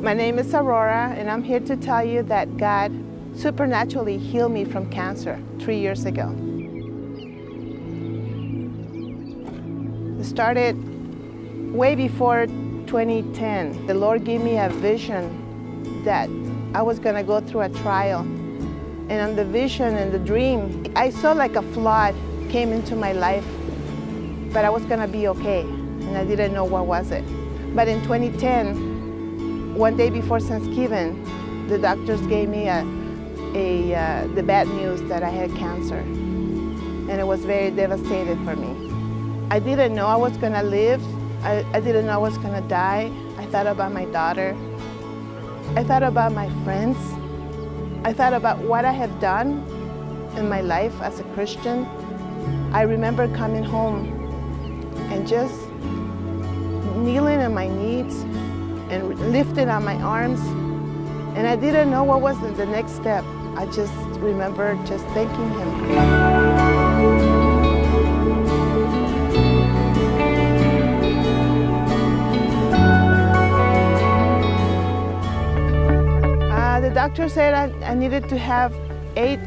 My name is Aurora, and I'm here to tell you that God supernaturally healed me from cancer 3 years ago. It started way before 2010. The Lord gave me a vision that I was going to go through a trial. And on the vision and the dream, I saw like a flood came into my life, but I was going to be okay, and I didn't know what was it. But in 2010, one day before Thanksgiving, the doctors gave me the bad news that I had cancer, and it was very devastating for me. I didn't know I was going to live. I didn't know I was going to die. I thought about my daughter. I thought about my friends. I thought about what I had done in my life as a Christian. I remember coming home and just kneeling on my knees and lifting up my arms. And I didn't know what was the next step. I just remember just thanking Him. The doctor said I needed to have 8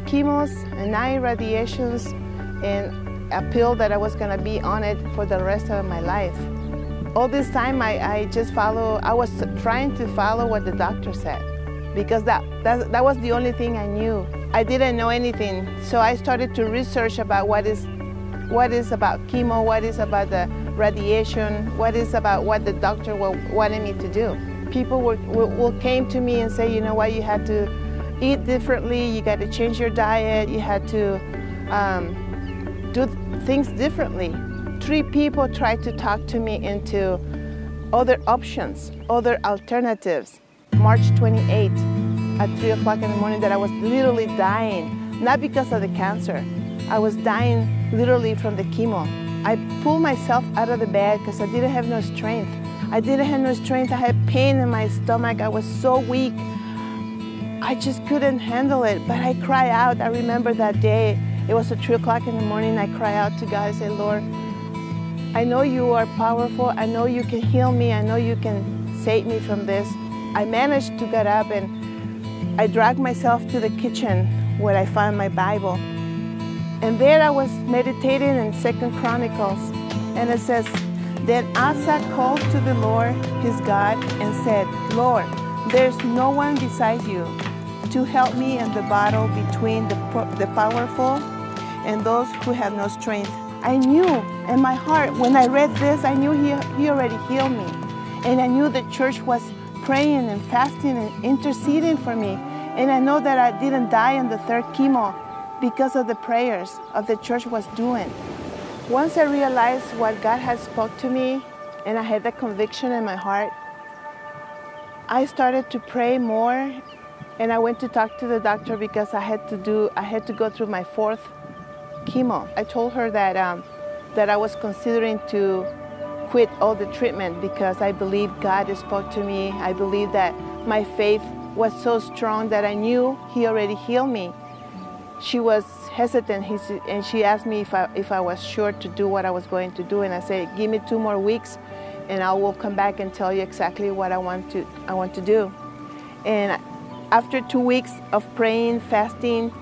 chemos and 9 radiations and a pill that I was going to be on it for the rest of my life. All this time I was trying to follow what the doctor said, because that was the only thing I knew. I didn't know anything, so I started to research about what is about chemo, what is about the radiation, what is about what the doctor wanted me to do. People will came to me and say, you know what, you had to eat differently, you got to change your diet, you had to do things differently. 3 people tried to talk to me into other options, other alternatives. March 28th at 3 o'clock in the morning, that I was literally dying, not because of the cancer. I was dying literally from the chemo. I pulled myself out of the bed because I didn't have no strength. I didn't have no strength. I had pain in my stomach. I was so weak. I just couldn't handle it, but I cried out. I remember that day. It was at 3 o'clock in the morning. I cried out to God. I said, Lord, I know you are powerful. I know you can heal me. I know you can save me from this. I managed to get up, and I dragged myself to the kitchen where I found my Bible. And there I was meditating in 2 Chronicles, and it says, then Asa called to the Lord his God and said, Lord, there's no one beside you to help me in the battle between the powerful and those who have no strength. I knew in my heart, when I read this, I knew he already healed me. And I knew the church was praying and fasting and interceding for me. And I know that I didn't die in the 3rd chemo because of the prayers of the church was doing. Once I realized what God had spoke to me, and I had that conviction in my heart, I started to pray more, and I went to talk to the doctor because I had to go through my 4th chemo. I told her that I was considering to quit all the treatment because I believed God spoke to me. I believed that my faith was so strong that I knew He already healed me. She was hesitant, and she asked me if I was sure to do what I was going to do, and I said, give me 2 more weeks and I will come back and tell you exactly what I want to do. And after 2 weeks of praying, fasting,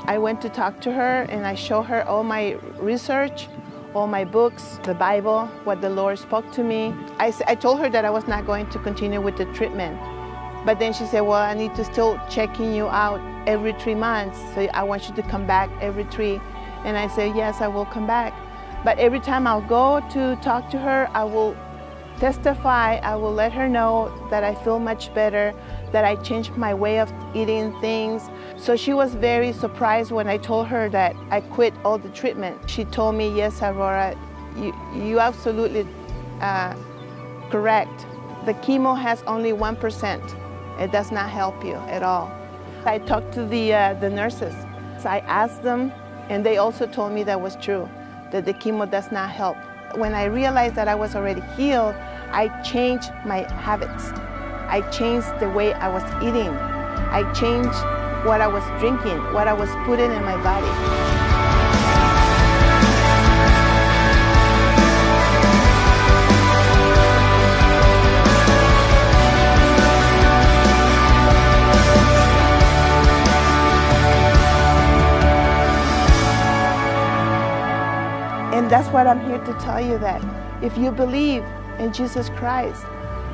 I went to talk to her, and I showed her all my research, all my books, the Bible, what the Lord spoke to me. I told her that I was not going to continue with the treatment. But then she said, well, I need to still checking you out every 3 months, so I want you to come back every 3. And I said, yes, I will come back. But every time I'll go to talk to her, I will testify, I will let her know that I feel much better, that I changed my way of eating things. So she was very surprised when I told her that I quit all the treatment. She told me, yes, Aurora, you absolutely correct. The chemo has only 1%. It does not help you at all. I talked to the nurses. So I asked them, and they also told me that was true, that the chemo does not help. When I realized that I was already healed, I changed my habits. I changed the way I was eating. I changed what I was drinking, what I was putting in my body. that's what I'm here to tell you, that if you believe in Jesus Christ,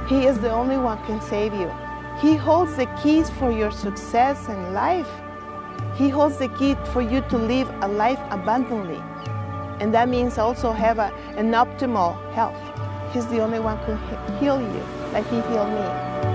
He is the only one who can save you. He holds the keys for your success in life. He holds the key for you to live a life abundantly. And that means also have an optimal health. He's the only one who can heal you, like He healed me.